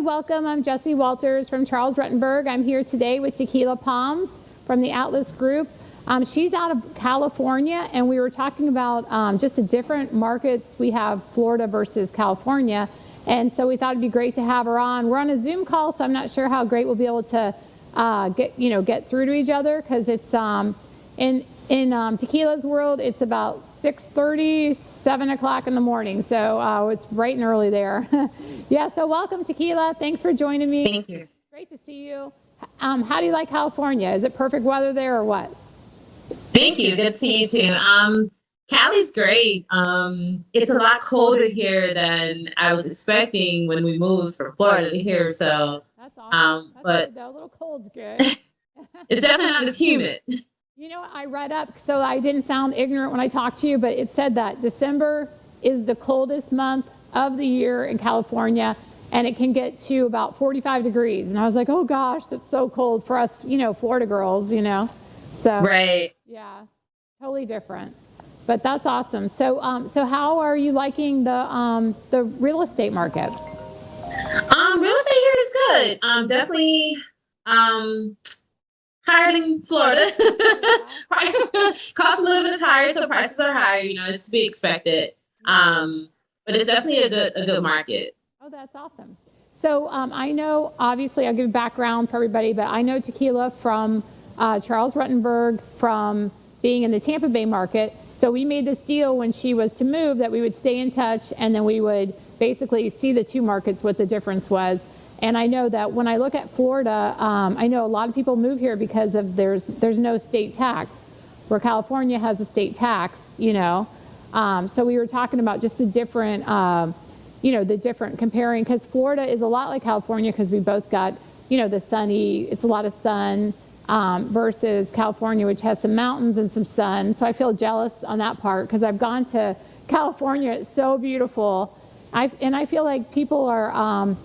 welcome. I'm Jessie Walters from Charles Rutenberg. I'm here today with Tekila Palms from the Atlas Group. She's out of California, and we were talking about just the different markets. We have Florida versus California, and so we thought it'd be great to have her on. We're on a Zoom call, so I'm not sure how great we'll be able to get through to each other, because it's in Tekila's world, it's about 6:30, 7 o'clock in the morning. So it's bright and early there. Yeah, so welcome, Tekila. Thanks for joining me. Thank you. Great to see you. How do you like California? Is it perfect weather there or what? Thank you. Good to see you too. Cali's great. It's a lot colder here than I was expecting when we moved from Florida to here. So that's awesome. That's but good, though. A little cold's good. It's definitely not as humid. You know, I read up, so I didn't sound ignorant when I talked to you, but it said that December is the coldest month of the year in California, and it can get to about 45 degrees. And I was like, oh gosh, that's so cold for us, Florida girls, So Right. Yeah, totally different. But that's awesome. So so how are you liking the real estate market? Real estate here is good. Definitely higher than Florida. Prices, cost of living is higher, so prices are higher. It's to be expected. But it's definitely a good market. Oh, that's awesome. So I know, obviously, I'll give background for everybody, but I know Tekila from Charles Rutenberg, from being in the Tampa Bay market. So we made this deal when she was to move that we would stay in touch, and then we would basically see the two markets, what the difference was. And I know that when I look at Florida, I know a lot of people move here because of there's no state tax, where California has a state tax, So we were talking about just the different, comparing, because Florida is a lot like California because we both got, the sunny, it's a lot of sun, versus California, which has some mountains and some sun. So I feel jealous on that part because I've gone to California. It's so beautiful. I feel like people are,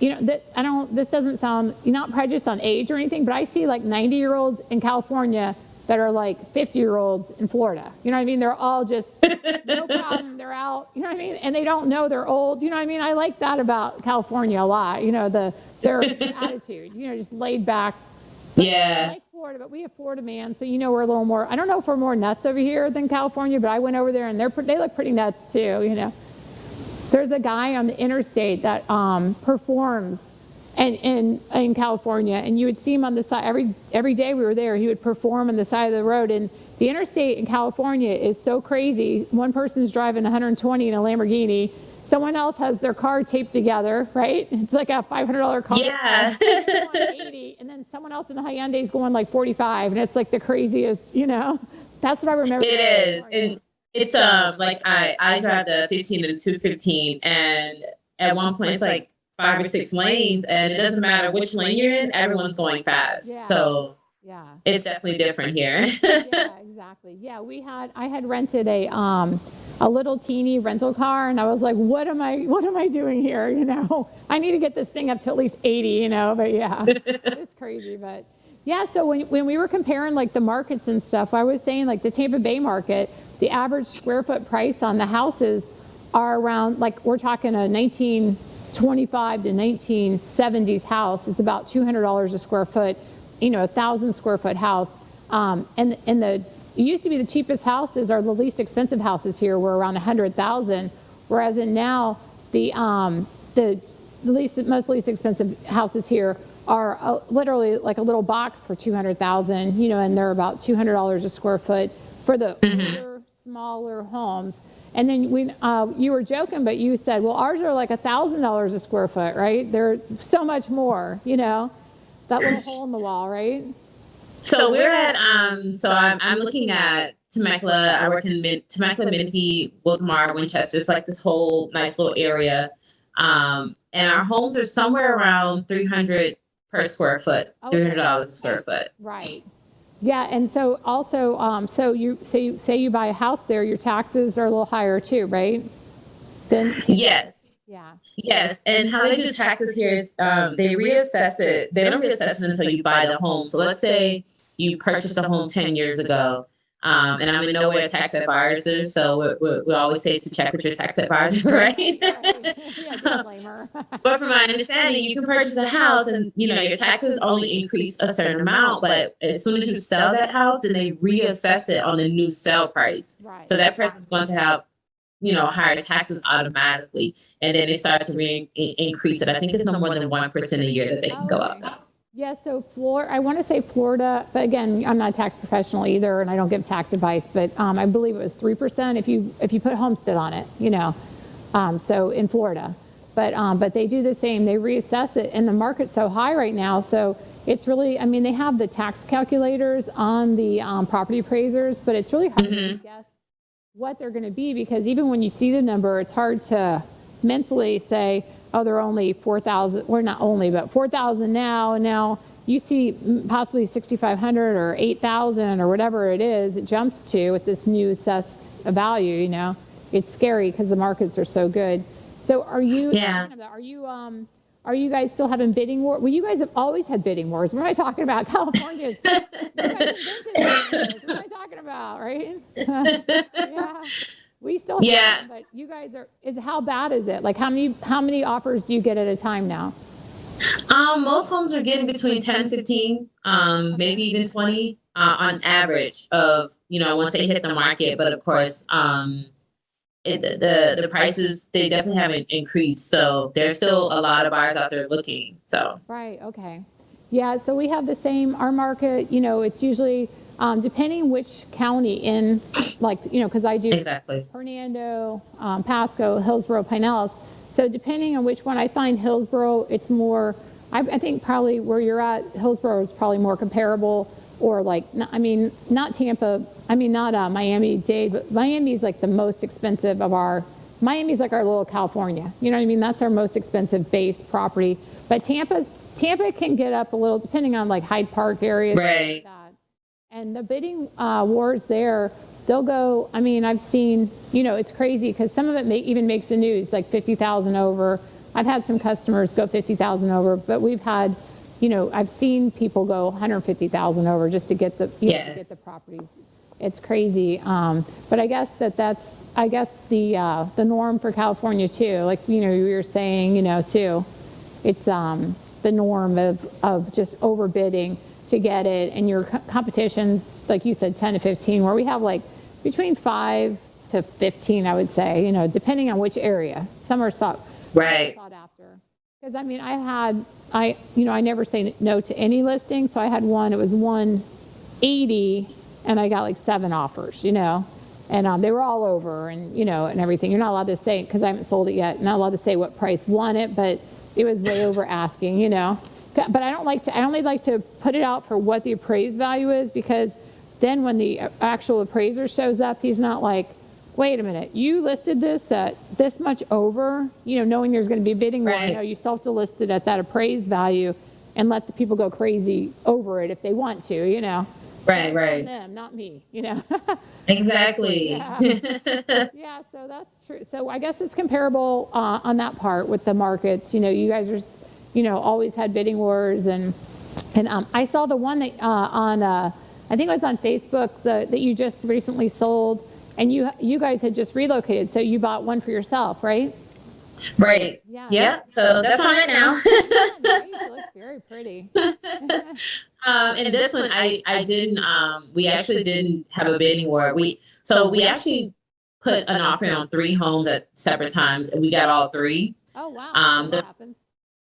this doesn't sound, you're not prejudiced on age or anything, but I see like 90-year-olds in California that are like 50-year-olds in Florida. You know what I mean? They're all just, no problem, they're out, you know what I mean? And they don't know they're old, you know what I mean? I like that about California a lot, their attitude, just laid back. Yeah. I like Florida, but we have Florida man, so we're a little more, I don't know if we're more nuts over here than California, but I went over there and they look pretty nuts too, There's a guy on the interstate that performs in California, and you would see him on the side every day we were there. He would perform on the side of the road, and the interstate in California is so crazy. One person's driving 120 in a Lamborghini. Someone else has their car taped together, right? It's like a $500 car. Yeah. 80, and then someone else in the Hyundai is going like 45, and it's like the craziest, That's what I remember. It is. And it's like I drive the 15 and the 215, and at one point it's like 5 or 6 lanes, and it doesn't matter which lane you're in, everyone's going fast. Yeah. So yeah, it's definitely different here. Yeah, exactly. Yeah, I had rented a little teeny rental car, and I was like, what am I doing here? I need to get this thing up to at least 80, but yeah, it's crazy. But yeah, so when we were comparing like the markets and stuff, I was saying like the Tampa Bay market, the average square foot price on the houses are around, like we're talking a 1925 to 1970s house. It's about $200 a square foot, 1,000 square foot house. And it used to be the cheapest houses are the least expensive houses here were around 100,000, whereas now the most least expensive houses here are literally like a little box for 200,000, and they're about $200 a square foot for the older, smaller homes. And then you were joking, but you said, well, ours are like $1,000 a square foot, right? They're so much more, that little hole in the wall, right? So we're at, I'm looking at Temecula. I work in Temecula, Menifee, Wilkmar, Winchester. It's like this whole nice little area. And our homes are somewhere around $300 per square foot, $300 per square foot. Right. Yeah, and so also, so you say you buy a house there, your taxes are a little higher too, right? Yes. Yeah. Yes, and how they do taxes here is they reassess it. They don't reassess it until you buy the home. So let's say you purchased a home 10 years ago. And I'm in no way a tax advisor, so we always say to check with your tax advisor, right? Right. Yeah, disclaimer. But from my understanding, you can purchase a house and, your taxes only increase a certain amount, but as soon as you sell that house, then they reassess it on the new sale price. Right. So that person's going to have, higher taxes automatically. And then they start to increase it. I think it's no more than 1% a year that they can go Okay. up. Yeah, so I want to say Florida, but again, I'm not a tax professional either, and I don't give tax advice, but I believe it was 3% if you put homestead on it, so in Florida. But they do the same. They reassess it, and the market's so high right now, so it's really, they have the tax calculators on the property appraisers, but it's really hard to guess what they're going to be, because even when you see the number, it's hard to mentally say, oh, they're only 4,000, or not only, but 4,000 now, and now you see possibly 6,500 or 8,000 or whatever it is, it jumps to with this new assessed value, It's scary because the markets are so good. So are you, are you guys still having bidding war? Well, you guys have always had bidding wars. What am I talking about? California's, you guys invented bidding wars. What am I talking about, right? Yeah. We still have them, but you guys how bad is it? Like how many offers do you get at a time now? Most homes are getting between 10, 15, maybe even 20, on average of, once they hit the market. But of course, the prices, they definitely haven't increased. So there's still a lot of buyers out there looking. So. Right. Okay. Yeah. So we have the same, our market, it's usually, depending which county in, because I do exactly Hernando, Pasco, Hillsborough, Pinellas. So depending on which one, I find Hillsborough, it's more, I think probably where you're at, Hillsborough is probably more comparable, or not Tampa, not Miami-Dade, but Miami's like the most expensive of Miami's like our little California. You know what I mean? That's our most expensive base property. But Tampa can get up a little, depending on like Hyde Park areas. Right. Like that. And the bidding wars there, they'll go, I've seen, it's crazy because some of it even makes the news, like 50,000 over. I've had some customers go 50,000 over, but we've had, I've seen people go 150,000 over just to get the, to get the properties. It's crazy. But I guess that's the norm for California too. Like, you were saying, too, it's the norm of just overbidding to get it, and your competition's, like you said, 10 to 15, where we have like between 5 to 15, I would say, depending on which area. Some are sought after. Because I never say no to any listing. So I had one, it was 180, and I got like 7 offers, and they were all over, and and everything. You're not allowed to say, because I haven't sold it yet, not allowed to say what price won it, but it was way over asking, But I only like to put it out for what the appraised value is, because then when the actual appraiser shows up, he's not like, wait a minute, you listed this at this much over, knowing there's going to be a bidding war. Right. No, you still have to list it at that appraised value and let the people go crazy over it if they want to, Right. Them, not me, Exactly. Yeah, so that's true. So I guess it's comparable on that part with the markets. You guys are, always had bidding wars, and I saw the one that on I think it was on Facebook that you just recently sold, and you guys had just relocated, so you bought one for yourself, right? Right. Yeah. So that's where I'm at now. It looks very pretty. And this one, I didn't. We actually didn't have a bidding war. We actually put an offering on 3 homes at separate times, and we got all 3. Oh wow! What happened?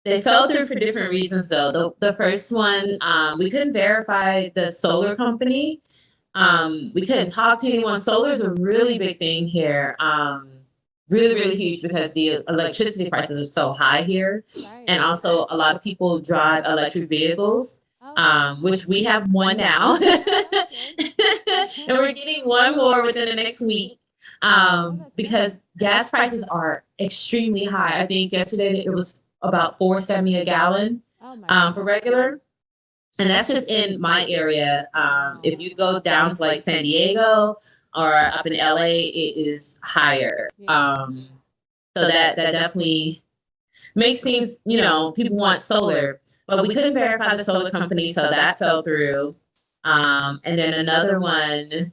They fell through for different reasons, though. The first one, we couldn't verify the solar company. We couldn't talk to anyone. Solar is a really big thing here. Really, really huge, because the electricity prices are so high here. Right. And also a lot of people drive electric vehicles, which we have one now. And we're getting one more within the next week. Because gas prices are extremely high. I think yesterday it was about $4.70 a gallon for regular. And that's just in my area. If you go down to like San Diego or up in LA, it is higher. So that definitely makes things, people want solar, but we couldn't verify the solar company, so that fell through. And then another one,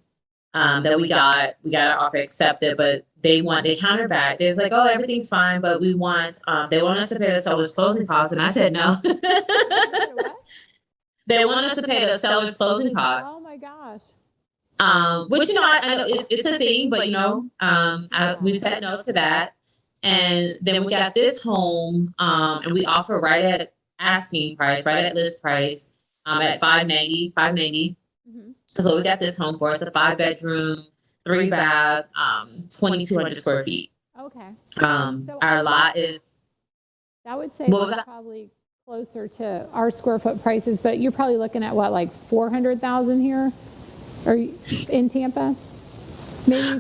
that we got our offer accepted, but they countered back. They was like, oh, everything's fine, but we want, they want us to pay the seller's closing costs. And I said, no. What? They want us to pay the seller's closing costs. Oh my gosh. Which, I know it's a thing, but, we said no to that. And then we got this home, and we offer right at asking price, right at list price, at $590. Mm-hmm. So we got this home for. It's a 5-bedroom, 3-bath, 2,200 square feet. Okay. So our lot is. I would say What was that? Probably closer to our square foot prices, but you're probably looking at what, like 400,000 here, or in Tampa, maybe.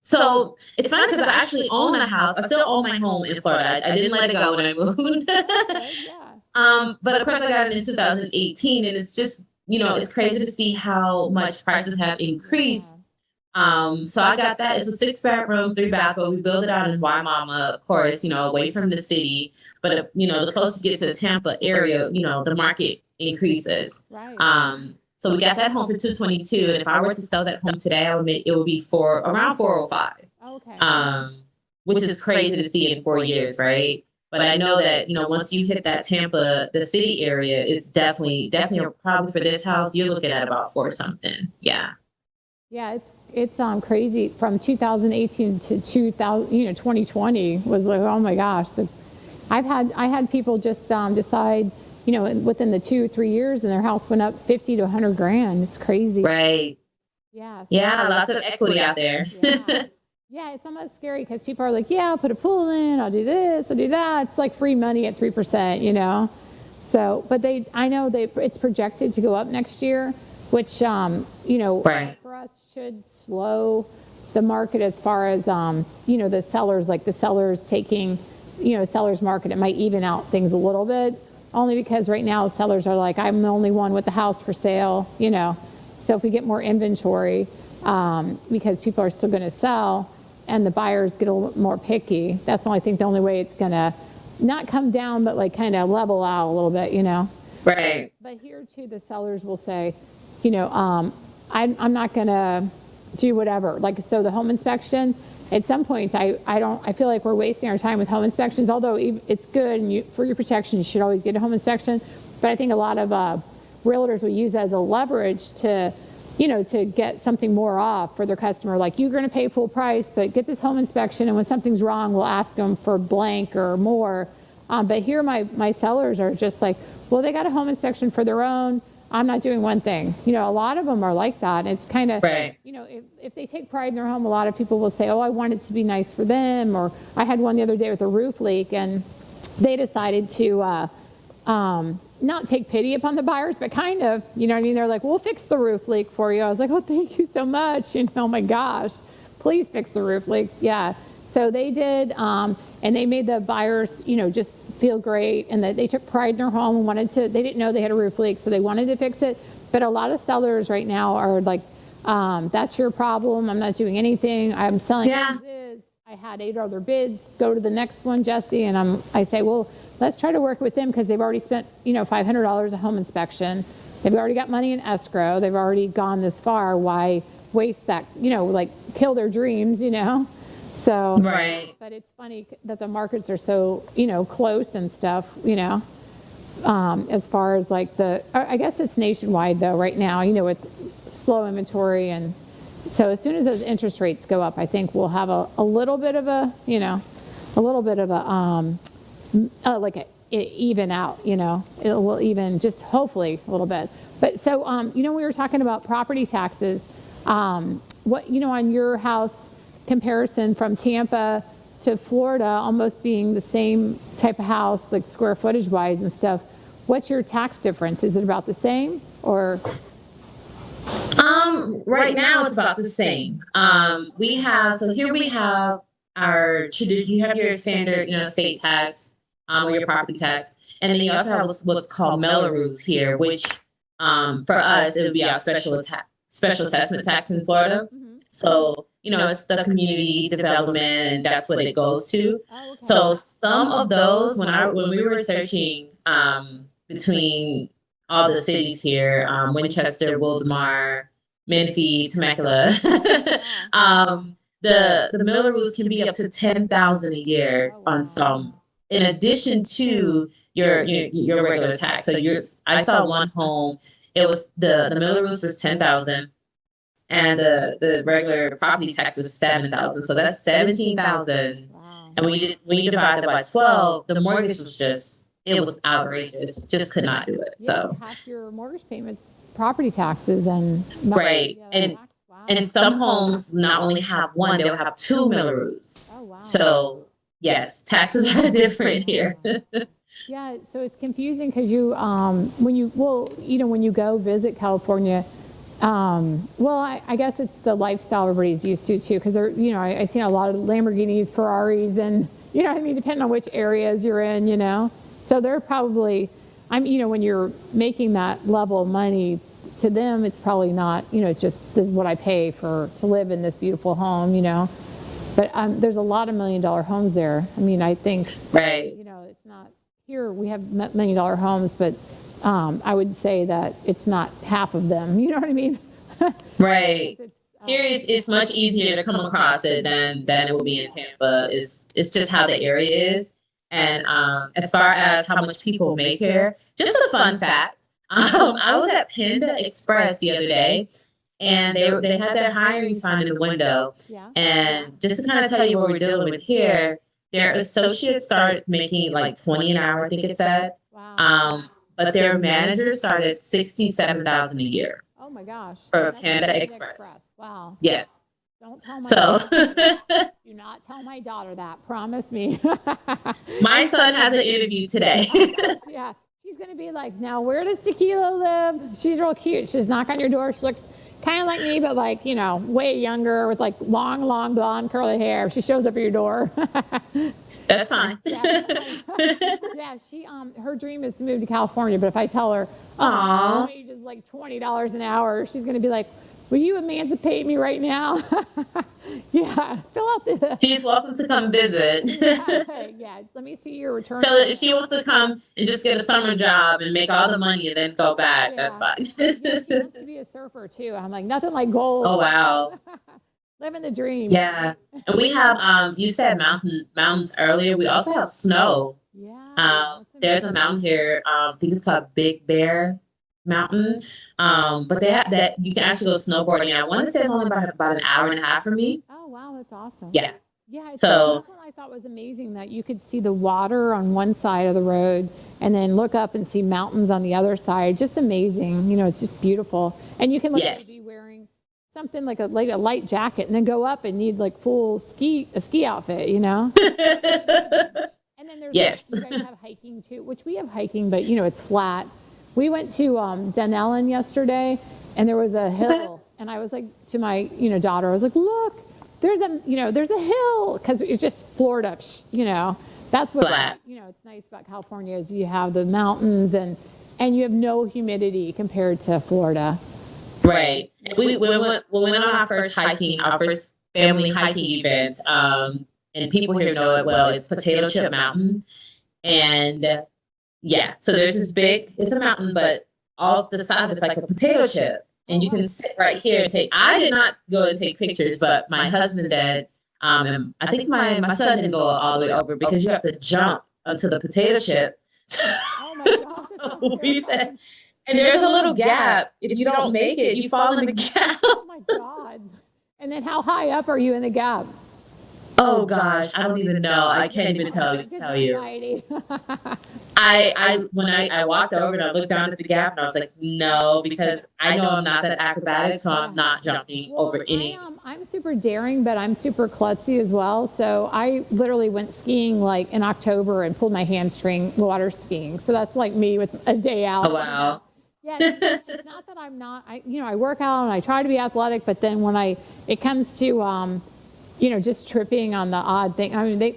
So it's funny because I actually own a house. I still own my home in Florida. I didn't let it go when I moved. Yeah. But of course I got it in 2018, and it's just, it's crazy to see how much prices have increased. So I got that. It's a 6-bedroom, 3-bath, but we built it out in Waimama, of course, away from the city. But the closer you get to the Tampa area, the market increases. Right. So we got that home for $222, and if I were to sell that home today, it would be for around $405. Okay. Which is crazy to see in 4 years, right? But I know that once you hit that Tampa, the city area, it's definitely probably for this house you're looking at about 4 something. Yeah. Yeah, it's crazy. From 2018 to 2020 was like, oh my gosh. I had people just decide, within the 2-3 years, and their house went up 50 to 100 grand. It's crazy. Right. Yeah. Yeah, lots of equity out there. Yeah. Yeah, it's almost scary because people are like, yeah, I'll put a pool in, I'll do this, I'll do that. It's like free money at 3%, So, but I know it's projected to go up next year, which, Right. for us should slow the market as far as, the sellers taking, sellers market. It might even out things a little bit, only because right now sellers are like, I'm the only one with the house for sale, So if we get more inventory, because people are still going to sell, and the buyers get a little more picky, that's the only way it's going to not come down, but like kind of level out a little bit, Right. But here too, the sellers will say, I'm not going to do whatever. Like, so the home inspection, at some points, I feel like we're wasting our time with home inspections, although it's good and for your protection, you should always get a home inspection. But I think a lot of realtors will use that as a leverage to get something more off for their customer. Like, you're going to pay full price, but get this home inspection, and when something's wrong, we'll ask them for blank or more. But here my sellers are just like, well, they got a home inspection for their own. I'm not doing one thing. A lot of them are like that. It's kind of, right. If they take pride in their home, a lot of people will say, oh, I want it to be nice for them. Or I had one the other day with a roof leak, and they decided to not take pity upon the buyers, but kind of, They're like, we'll fix the roof leak for you. I was like, oh, thank you so much. Oh my gosh, please fix the roof leak. Yeah. So they did, and they made the buyers, just feel great, and that they took pride in their home and they didn't know they had a roof leak, so they wanted to fix it. But a lot of sellers right now are like, that's your problem. I'm not doing anything. I'm selling as is. I had 8 other bids. Go to the next one, Jessie. And I say, well, let's try to work with them, because they've already spent, $500 a home inspection. They've already got money in escrow. They've already gone this far. Why waste that, kill their dreams, So, right. But it's funny that the markets are so, close and stuff, as far as like I guess it's nationwide though right now, with slow inventory. And so as soon as those interest rates go up, I think we'll have a little bit of even out, it will even just hopefully a little bit. But so, we were talking about property taxes, what, on your house comparison from Tampa to Florida, almost being the same type of house, like square footage wise and stuff. What's your tax difference? Is it about the same, or? Right now it's about the same. We have our tradition. You have your standard, state tax, or your property tax, and then you also have what's called Melrose here, which, for us, it would be our special assessment tax in Florida. Mm-hmm. So, it's the community development, and that's what it goes to. Oh, okay. So some of those, when we were searching between all the cities here, Winchester, Wildomar, Menifee, Temecula. The Millaroos can be up to 10,000 a year on some, in addition to your regular tax. So I saw one home. It was the Millaroos was 10,000, and the regular property tax was 7,000. So that's 17,000. Wow. And when you divide that by 12, the mortgage was it was outrageous. Just could not do it. Yeah, So half your mortgage payments, property taxes, and right. And some homes not only have one, they'll have two Millaroos. Oh, wow. So yes, taxes are different here. Yeah, so it's confusing because when you go visit California, I guess it's the lifestyle everybody's used to too, because I've seen a lot of Lamborghinis, Ferraris, and depending on which areas you're in, so they're probably, when you're making that level of money, to them it's probably not, it's just, this is what I pay to live in this beautiful home, but there's a lot of $1 million homes there. I think, right. it's not, here we have $1 million homes, but I would say that it's not half of them. You know what I mean? Right. Here it's much easier to come across it than it will be in Tampa. It's just how the area is. And as far as how much people make here, just a fun fact. I was at Panda Express the other day, and they had their hiring sign in the window. Yeah. And just to kind of tell you what we're dealing with here, their associates start making like 20 an hour, I think it said. Wow. But their managers start at 67,000 a year. Oh my gosh. For Panda Express. Wow. Yes. Don't tell my daughter. Do not tell my daughter that. Promise me. My son has an interview today. Oh gosh, yeah. She's going to be like, now where does Tekila live? She's real cute. She's knock on your door. She looks kind of like me, but like, way younger with like long blonde curly hair. She shows up at your door. That's fine. Yeah, she her dream is to move to California, but if I tell her, wage is like $20 an hour, she's going to be like, will you emancipate me right now? Yeah, fill out the. She's welcome to come visit. Yeah, let me see your return. So if she wants to come and just get a summer job and make all the money and then go back, that's fine. Yeah, she wants to be a surfer too. I'm like, nothing like gold. Oh wow. Living the dream. Yeah. And we have you said mountains earlier. We also have snow. Yeah. There's a mountain here, I think it's called Big Bear Mountain. But they have that you can actually go snowboarding. I want to say it's only about an hour and a half from me. Oh wow, that's awesome. Yeah. Yeah. So that's what I thought was amazing, that you could see the water on one side of the road and then look up and see mountains on the other side. Just amazing. It's just beautiful. And you can literally be wearing something like a light jacket and then go up and need like full ski outfit, And then there's you guys have hiking too, which we have hiking, but it's flat. We went to Dunellen yesterday, and there was a hill, and I was like to my daughter, I was like, look, there's a hill, because it's just Florida, That's what it's nice about California is you have the mountains and you have no humidity compared to Florida. Right. We went on our first family hiking event, and people here know it well. It's Potato Chip Mountain, and so there's it's a mountain, but off the side it's like a potato chip, and you can sit right here and take. I did not go and take pictures, but my husband did, and I think my son didn't go all the way over because you have to jump onto the potato chip. Oh my gosh! So we said. And there's a little gap. If you don't make it, you fall in the gap. Oh my God. And then how high up are you in the gap? Oh gosh, I don't even know. I can't even tell you. When I walked over and I looked down at the gap and I was like, no, because I know I'm not that acrobatic, so I'm not jumping over any. I'm super daring, but I'm super klutzy as well. So I literally went skiing like in October and pulled my hamstring water skiing. So that's like me with a day out. Oh wow. Yeah, it's not that I'm not. I work out and I try to be athletic, but then when it comes to just tripping on the odd thing.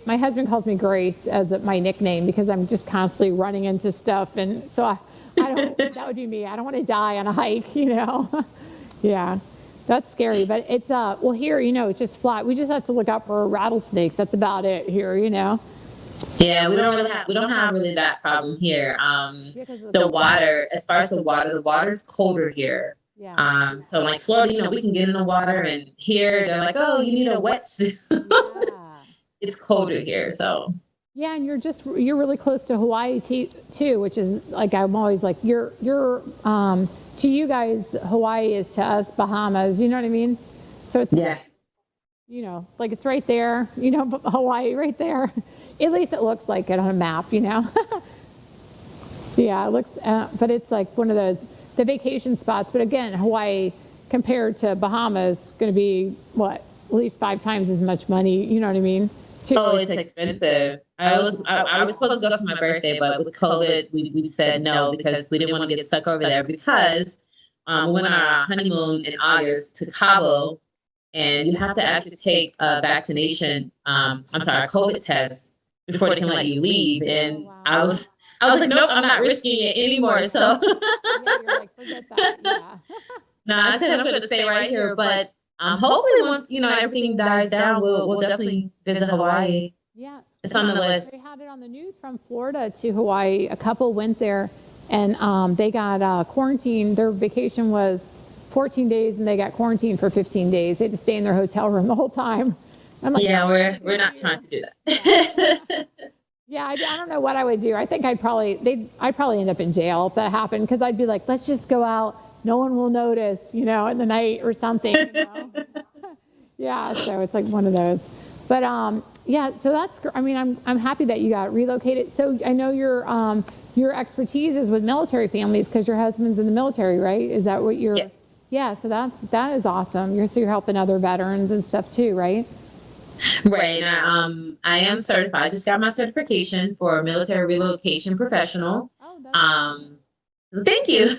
My husband calls me Grace as my nickname because I'm just constantly running into stuff, and so I don't. That would be me. I don't want to die on a hike, Yeah, that's scary. But it's here, it's just flat. We just have to look out for rattlesnakes. That's about it here, Yeah, we don't have really that problem here. The water, as far as the water's colder here. Yeah. So like Florida, we can get in the water, and here they're like, oh, you need a wetsuit. Yeah. It's colder here, so. Yeah, and you're really close to Hawaii too, which is like I'm always like you're to you guys Hawaii is to us Bahamas, you know what I mean? So it's Yeah. like it's right there, Hawaii right there. At least it looks like it on a map, Yeah, it looks but it's like one of the vacation spots, but again, Hawaii compared to Bahamas going to be what? At least 5 times as much money, you know what I mean? Oh, it's expensive. I was supposed to go for my birthday, but with COVID, we said no because we didn't want to get stuck over there because we went on our honeymoon in August to Cabo, and you have to actually take a vaccination, a COVID test before they can let you leave. And wow. I was like, nope, I'm not risking it anymore. So Yeah, you're like, forget that. Yeah. no, I said I'm going to stay right here, but hopefully once everything dies down, we'll definitely visit Hawaii. Yeah. It's on the list. They had it on the news from Florida to Hawaii. A couple went there and they got quarantined. Their vacation was 14 days and they got quarantined for 15 days. They had to stay in their hotel room the whole time. I'm like, yeah, we're not trying to do that. Yeah, I don't know what I would do. I think I'd probably end up in jail if that happened because I'd be like, let's just go out. No one will notice, in the night or something. Yeah, so it's like one of those. But yeah, so that's. I mean, I'm happy that you got relocated. So I know your expertise is with military families because your husband's in the military, right? Is that what you're? Yes. Yeah, so that is awesome. You're helping other veterans and stuff too, right? Right. I am certified. I just got my certification for military relocation professional. Oh, that's Thank you.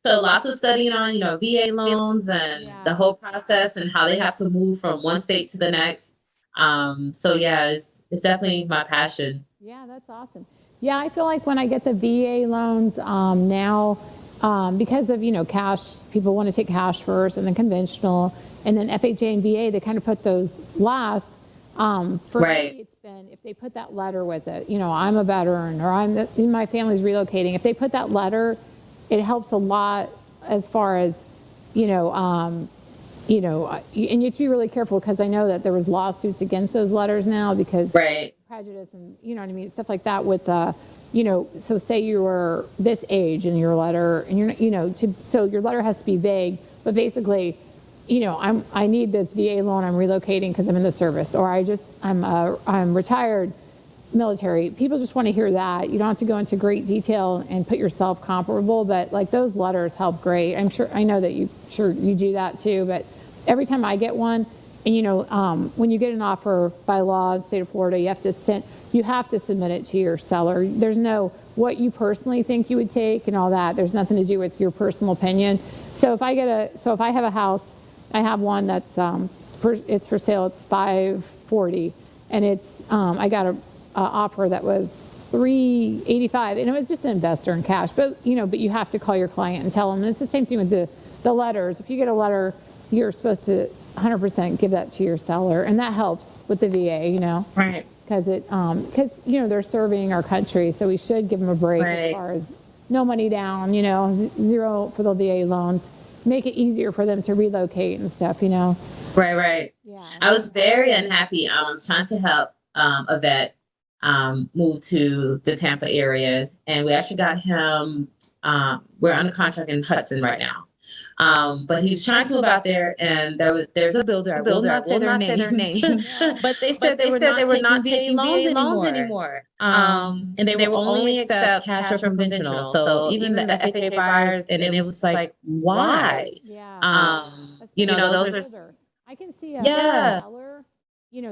So lots of studying on, VA loans and the whole process and how they have to move from one state to the next. So yeah, it's definitely my passion. Yeah, that's awesome. Yeah, I feel like when I get the VA loans now, because of cash, people want to take cash first and then conventional, and then FHA and VA, they kind of put those last. For me, it's been if they put that letter with it, I'm a veteran or my family's relocating. If they put that letter, it helps a lot as far as, and you have to be really careful because I know that there was lawsuits against those letters now because prejudice and you know what I mean, stuff like that with so say you were this age in your letter and you're so your letter has to be vague, but basically, I need this VA loan, I'm relocating because I'm in the service, or I'm retired military. People just want to hear that. You don't have to go into great detail and put yourself comparable, but like those letters help great. I know that you do that too, but every time I get one, and when you get an offer by law in the state of Florida, you have to submit it to your seller. There's no what you personally think you would take and all that. There's nothing to do with your personal opinion. So if I have a house, I have one that's it's for sale. It's $540, and it's I got a offer that was $385, and it was just an investor in cash. But you have to call your client and tell them. And it's the same thing with the letters. If you get a letter, you're supposed to 100% give that to your seller, and that helps with the VA. Right. Because they're serving our country, so we should give them a break as far as no money down. Zero for the VA loans. Make it easier for them to relocate and stuff. Right. Yeah. I was very unhappy. I was trying to help a vet move to the Tampa area, and we actually got him. We're under contract in Hudson right now. But he was trying to move out there, and there's a builder. I will not say their name. But they said they were not taking loans anymore. And they will only accept cash or conventional. So even the FHA buyers, and it was like, why? Yeah. Those are. I can see a seller,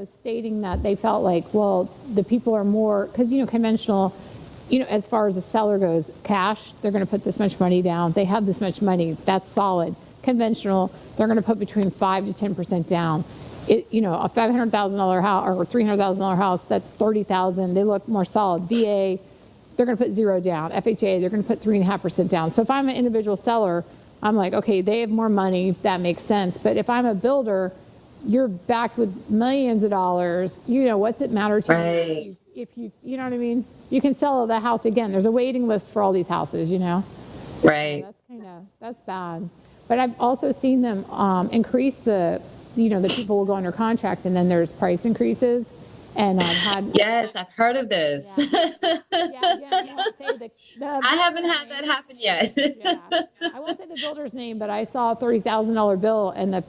stating that they felt like, well, the people are more because conventional. As far as the seller goes, cash, they're going to put this much money down. They have this much money. That's solid. Conventional, they're going to put between 5 to 10% down. A $500,000 house or $300,000 house, that's $30,000. They look more solid. VA, they're going to put 0 down. FHA, they're going to put 3.5% down. So if I'm an individual seller, I'm like, okay, they have more money. That makes sense. But if I'm a builder, you're backed with millions of dollars. What's it matter to you? If you know what I mean? You can sell the house again. There's a waiting list for all these houses, Right. So that's bad. But I've also seen them increase the people will go under contract and then there's price increases. And I've had. Yes, I've heard of this. Yeah, I won't say the I haven't had that happen yet. yeah, I won't say the builder's name, but I saw a $30,000 bill and the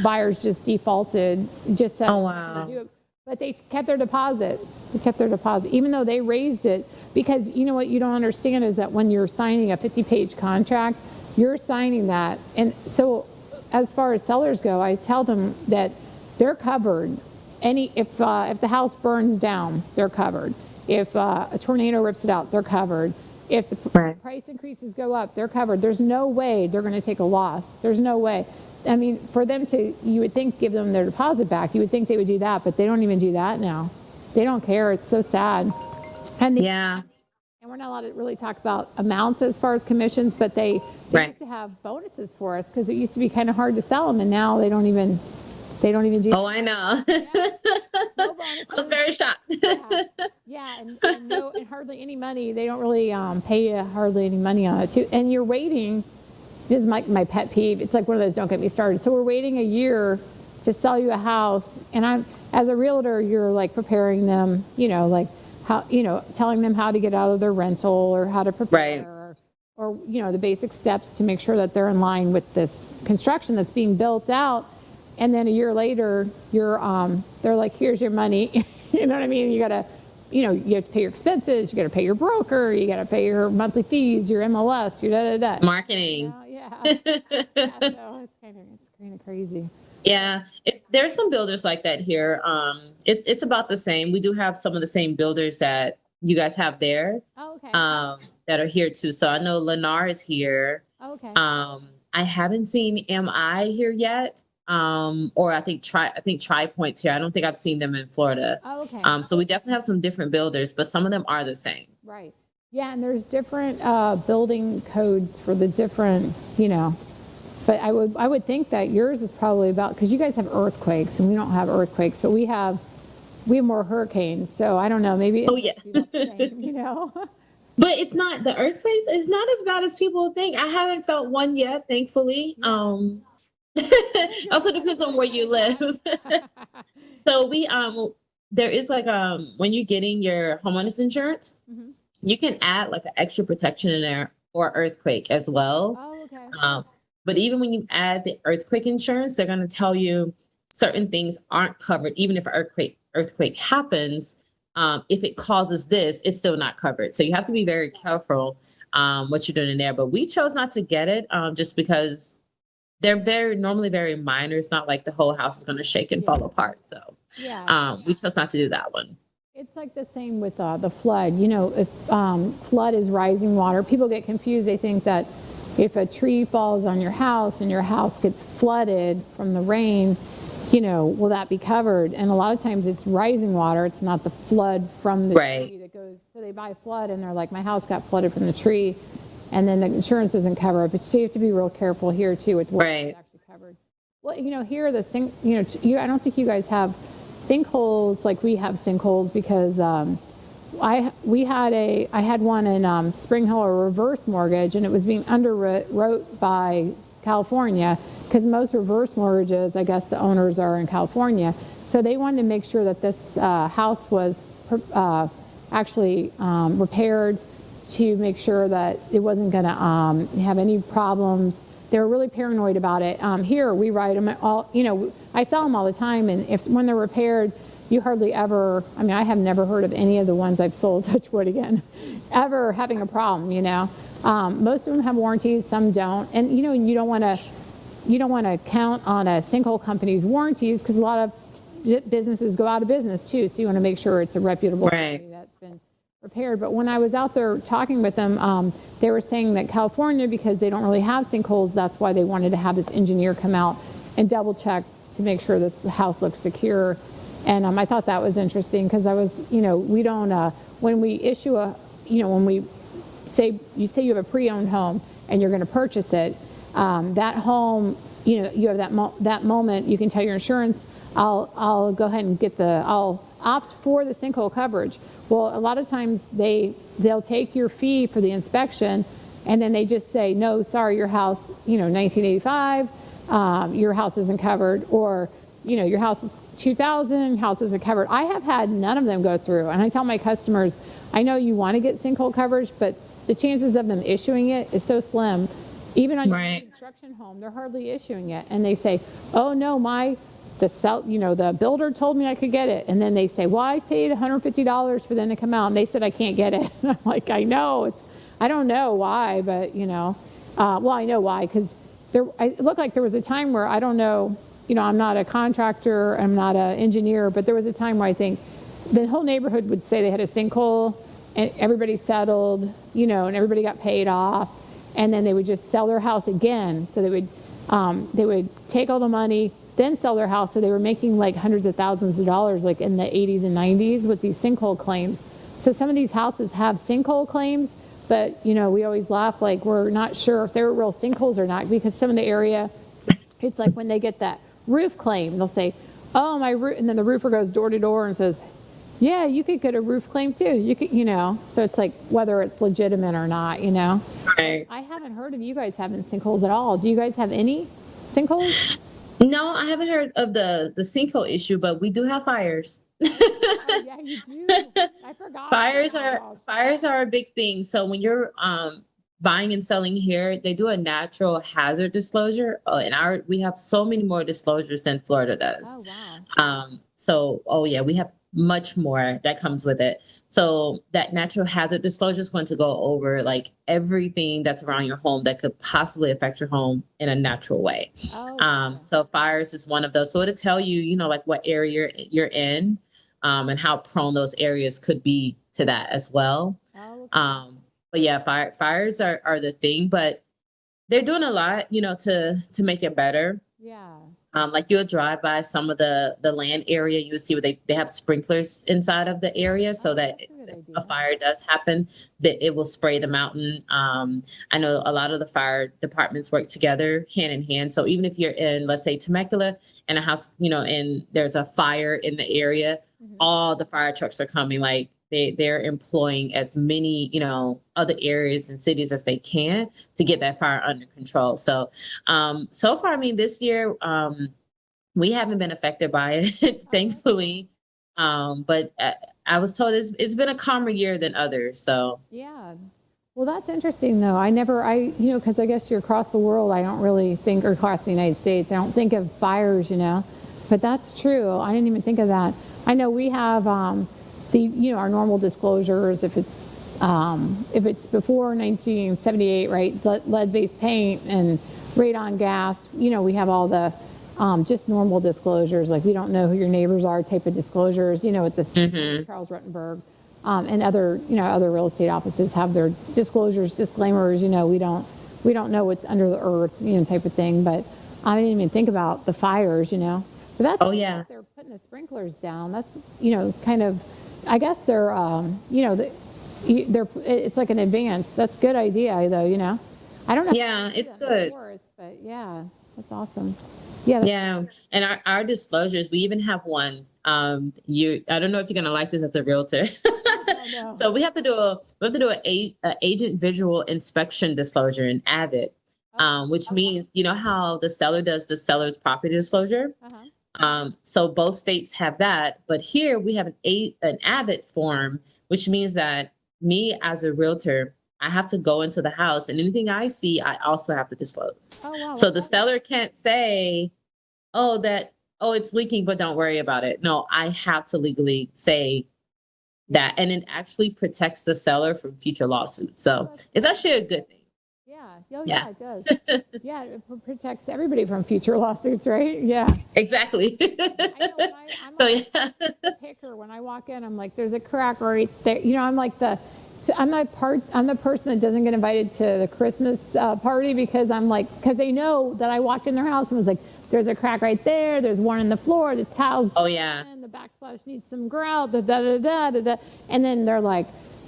buyers just defaulted, just said, Oh, wow. do it. But they kept their deposit. They kept their deposit, even though they raised it, because what you don't understand is that when you're signing a 50-page contract, you're signing that. And so as far as sellers go, I tell them that they're covered. If the house burns down, they're covered. If a tornado rips it out, they're covered. If the price increases go up, they're covered. There's no way they're going to take a loss. There's no way. I mean, for them to, you would think, give them their deposit back. You would think they would do that, but they don't even do that now. They don't care. It's so sad. And Yeah. And we're not allowed to really talk about amounts as far as commissions, but they used to have bonuses for us because it used to be kind of hard to sell them, and now they don't even do. Oh, I know. Yeah. No I was very shocked. And hardly any money. They don't really pay you hardly any money on it too. And you're waiting. This is my pet peeve. It's like one of those, don't get me started. So we're waiting a year to sell you a house, and as a realtor, you're like preparing them, like how, telling them how to get out of their rental or how to prepare, or the basic steps to make sure that they're in line with this construction that's being built out. And then a year later, they're like, here's your money. You know what I mean? You gotta, you have to pay your expenses. You gotta pay your broker. You gotta pay your monthly fees, your MLS, your da-da-da. Marketing. So it's kind of crazy. Yeah, there's some builders like that here. It's about the same. We do have some of the same builders that you guys have there. Oh, okay. That are here too. So I know Lennar is here. Okay. I haven't seen MI here yet. Or I think Tri Point's here. I don't think I've seen them in Florida. Oh, okay. So we definitely have some different builders, but some of them are the same. Right. Yeah, and there's different building codes for the different, But I would think that yours is probably because you guys have earthquakes and we don't have earthquakes, but we have more hurricanes. So I don't know, maybe. Oh yeah. The same, But it's not the earthquakes. It's not as bad as people think. I haven't felt one yet, thankfully. Yeah. Also depends on where you live. So there is like when you're getting your homeowners insurance, Mm-hmm. you can add like an extra protection in there for earthquake as well. Oh, okay. But even when you add the earthquake insurance, they're going to tell you certain things aren't covered, even if an earthquake happens. If it causes this, it's still not covered. So you have to be very careful what you're doing in there. But we chose not to get it just because they're normally very minor. It's not like the whole house is going to shake and fall apart. So we chose not to do that one. It's like the same with the flood. If flood is rising water, people get confused. They think that if a tree falls on your house and your house gets flooded from the rain, will that be covered? And a lot of times it's rising water. It's not the flood from the tree that goes. So they buy flood and they're like, my house got flooded from the tree. And then the insurance doesn't cover it, but so you have to be real careful here too with what is actually covered. Well, here I don't think you guys have sinkholes like we have sinkholes because I had one in Spring Hill, a reverse mortgage, and it was being underwrote by California because most reverse mortgages, I guess the owners are in California, so they wanted to make sure that this house was actually repaired to make sure that it wasn't going to have any problems. They were really paranoid about it. Here we write them all, I sell them all the time, and when they're repaired, you hardly ever, I have never heard of any of the ones I've sold, touch wood again, ever having a problem, Most of them have warranties, some don't. And, you don't want to count on a sinkhole company's warranties because a lot of businesses go out of business too. So you want to make sure it's a reputable company that's been repaired. But when I was out there talking with them, they were saying that California, because they don't really have sinkholes, that's why they wanted to have this engineer come out and double check to make sure the house looks secure. And I thought that was interesting because I was, we don't, when we issue when we say you have a pre-owned home and you're going to purchase it, that home, you have that moment, you can tell your insurance, I'll go ahead and I'll opt for the sinkhole coverage. Well, a lot of times they'll take your fee for the inspection, And then they just say, no, sorry, your house, 1985, your house isn't covered, or, your house is 2000, house isn't covered. I have had none of them go through. And I tell my customers, I know you want to get sinkhole coverage, but the chances of them issuing it is so slim. Even on your construction home, they're hardly issuing it. And they say, oh no, the builder told me I could get it. And then they say, well, I paid $150 for them to come out, and they said I can't get it. And I'm like, I know, I don't know why, but well, I know why, because it looked like there was a time where, I don't know, I'm not a contractor, I'm not an engineer, but there was a time where I think the whole neighborhood would say they had a sinkhole, and everybody settled, and everybody got paid off, and then they would just sell their house again. So they would take all the money, then sell their house. So they were making like hundreds of thousands of dollars, like in the 80s and 90s, with these sinkhole claims. So some of these houses have sinkhole claims, but we always laugh, like we're not sure if they're real sinkholes or not, because some of the area, it's like when they get that roof claim, they'll say, oh, my roof, and then the roofer goes door to door and says, yeah, you could get a roof claim too. You could, so it's like whether it's legitimate or not, Right. I haven't heard of you guys having sinkholes at all. Do you guys have any sinkholes? No, I haven't heard of the sinkhole issue, but we do have fires. Oh, yeah, you do. I forgot. Fires are a big thing. So when you're buying and selling here, they do a natural hazard disclosure. Oh, and we have so many more disclosures than Florida does. Oh, wow. Yeah, we have much more that comes with it. So that natural hazard disclosure is going to go over like everything that's around your home that could possibly affect your home in a natural way. Oh, So fires is one of those. So it'll tell you, like what area you're in, and how prone those areas could be to that as well. Oh, okay. But yeah, fires are the thing, but they're doing a lot, to make it better. Yeah. Like you'll drive by some of the land area, you will see where they have sprinklers inside of the area, so that if a fire does happen, that it will spray the mountain. I know a lot of the fire departments work together hand in hand. So even if you're in, let's say, Temecula, and a house, and there's a fire in the area, all the fire trucks are coming. Like they're employing as many, other areas and cities as they can to get that fire under control. So, so far, I mean, this year, we haven't been affected by it, thankfully. But I was told it's been a calmer year than others. So yeah. Well, that's interesting though. Because I guess you're across the world. I don't really think, or across the United States, I don't think of fires, but that's true. I didn't even think of that. I know we have, our normal disclosures, if it's before 1978, right, lead-based paint and radon gas, we have all the just normal disclosures, like we don't know who your neighbors are type of disclosures, with this Charles Rutenberg, and other real estate offices have their disclosures, disclaimers, we don't know what's under the earth, type of thing. But I didn't even think about the fires, But that's they're putting the sprinklers down. That's kind of, I guess they're it's like an advance. That's a good idea though, I don't know. Yeah, it's good. But yeah, that's awesome. Yeah. Yeah. And our disclosures, we even have one. I don't know if you're gonna like this as a realtor. No. So we have to do a agent visual inspection disclosure in Avid, which means how the seller does the seller's property disclosure. So both states have that, but here we have an Avid form, which means that me as a realtor, I have to go into the house, and anything I see, I also have to disclose. Oh, wow. So the seller can't say, it's leaking, but don't worry about it. No, I have to legally say that, and it actually protects the seller from future lawsuits. So it's actually a good thing. Yeah, it does. Yeah, it protects everybody from future lawsuits, right? Yeah. Exactly. I know, I'm a picker. When I walk in, I'm like, there's a crack right there. I'm like I'm the person that doesn't get invited to the Christmas party because they know that I walked in their house and was like, there's a crack right there. There's one in the floor. There's tiles. Oh yeah. And the backsplash needs some grout. And then they're like,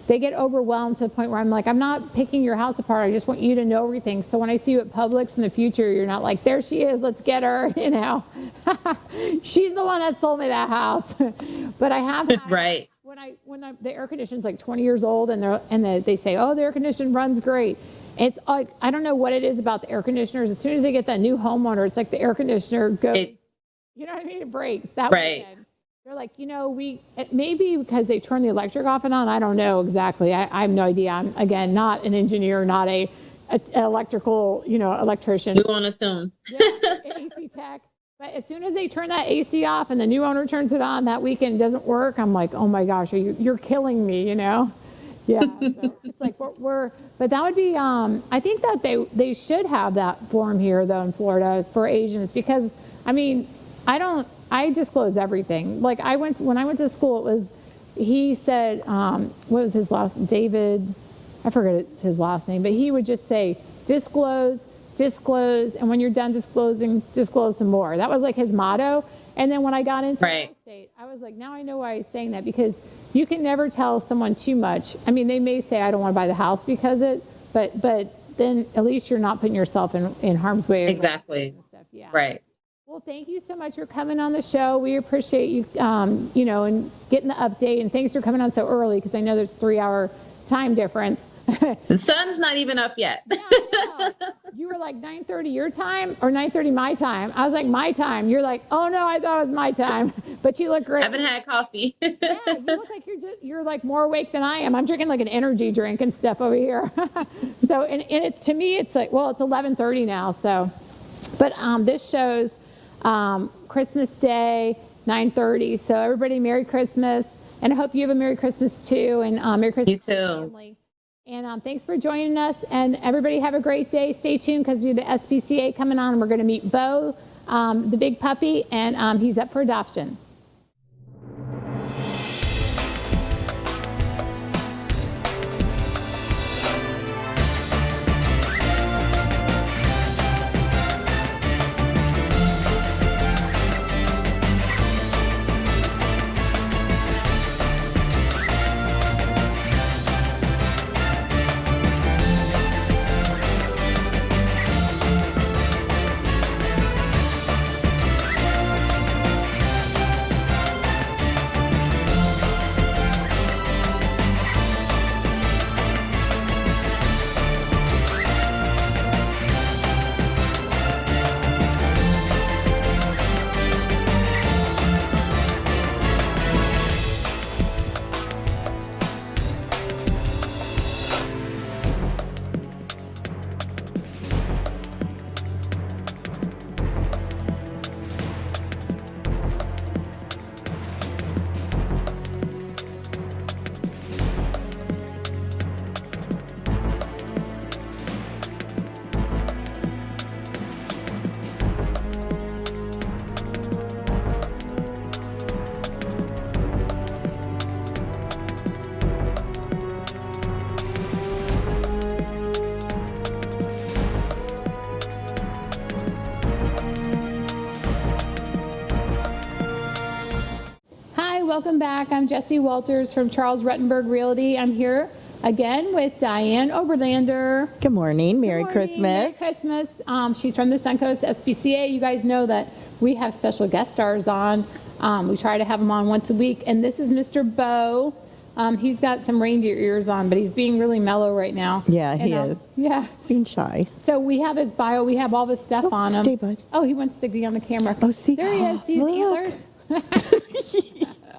they get overwhelmed to the point where I'm like, I'm not picking your house apart. I just want you to know everything. So when I see you at Publix in the future, you're not like, there she is, let's get her, She's the one that sold me that house. But I have had, right. When the air conditioner's like 20 years old and they say, oh, the air conditioner runs great. It's like, I don't know what it is about the air conditioners. As soon as they get that new homeowner, it's like the air conditioner goes, you know what I mean? It breaks that weekend. They're like, it may be because they turn the electric off and on. I don't know exactly. I have no idea. I'm, again, not an engineer, not an electrical, electrician. We won't assume. An AC tech. But as soon as they turn that AC off and the new owner turns it on, that weekend it doesn't work. I'm like, oh my gosh, you're killing me, Yeah. So it's like but that would be, I think that they should have that form here though in Florida for agents because, I disclose everything. Like when I went to school, he said, what was his David, I forget his last name, but he would just say, disclose, and when you're done disclosing, disclose some more. That was like his motto. And then when I got into real estate, I was like, now I know why he's saying that, because you can never tell someone too much. They may say, I don't want to buy the house because but then at least you're not putting yourself in harm's way. Exactly. Stuff. Yeah. Right. Well, thank you so much for coming on the show. We appreciate you, and getting the update. And thanks for coming on so early because I know there's 3-hour time difference. The sun's not even up yet. Yeah, you were like 9:30 your time or 9:30 my time. I was like, my time. You're like, oh no, I thought it was my time. But you look great. I haven't had coffee. Yeah, you look like you're like more awake than I am. I'm drinking like an energy drink and stuff over here. So, and it to me, it's like, well, it's 11:30 now. So, but this shows Christmas Day, 9:30. So everybody, Merry Christmas, and I hope you have a Merry Christmas too, and Merry Christmas to your family. And thanks for joining us. And everybody have a great day. Stay tuned because we have the SPCA coming on, and we're going to meet Bo, the big puppy, and he's up for adoption. Welcome back. I'm Jessie Walters from Charles Rutenberg Realty. I'm here again with Diane Oberlander. Good morning. Merry Christmas. Merry Christmas. She's from the Suncoast SPCA. You guys know that we have special guest stars on. We try to have them on once a week. And this is Mr. Bo. He's got some reindeer ears on, but he's being really mellow right now. Yeah, he is. Yeah. Being shy. So we have his bio. We have all this stuff on him. Stay, bud. Oh, he wants to be on the camera. Oh, see. There he is. See his antlers?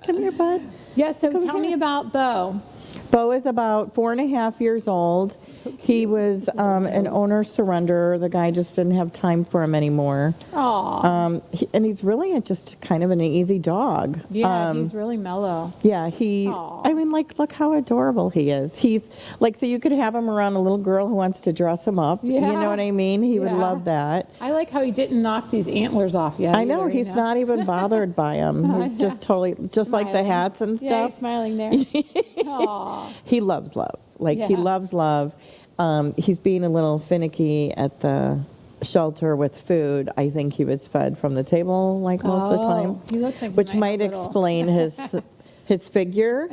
Come here, bud. Yeah, so tell me about Bo. Bo is about 4.5 years old. He was an owner surrender. The guy just didn't have time for him anymore. Aww. And he's really just kind of an easy dog. Yeah, he's really mellow. Yeah, Aww. look how adorable he is. He's like, so you could have him around a little girl who wants to dress him up. Yeah. You know what I mean? He would love that. I like how he didn't knock these antlers off yet. I know, he's not even bothered by them. He's just totally, just smiling. like the hats and stuff. Yeah, he's smiling there. Aww. He loves love. He loves love. He's being a little finicky at the shelter with food. I think he was fed from the table most of the time. He looks like which might explain his figure.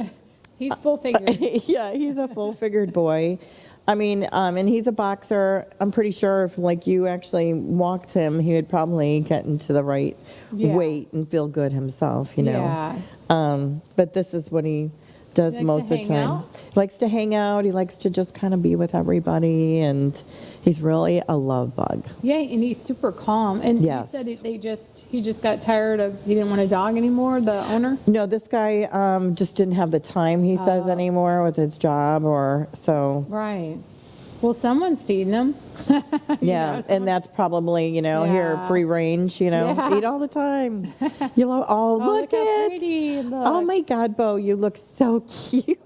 He's full figured. Yeah, he's a full figured boy. And he's a boxer. I'm pretty sure if you actually walked him, he would probably get into the right weight and feel good himself, Yeah. But this is what he does He likes most to of the hang time. out? He likes to hang out. He likes to just kind of be with everybody, and he's really a love bug. Yeah, and he's super calm. And Yes. you said he just got tired of, he didn't want a dog anymore, the owner? No, this guy just didn't have the time, he says, Oh. anymore with his job, or so. Right. Well, someone's feeding him. Yeah, someone- and that's probably, here, Yeah. free range, Yeah. eat all the time. You know, oh, look how at, pretty. Look. oh my God, Bo, you look so cute.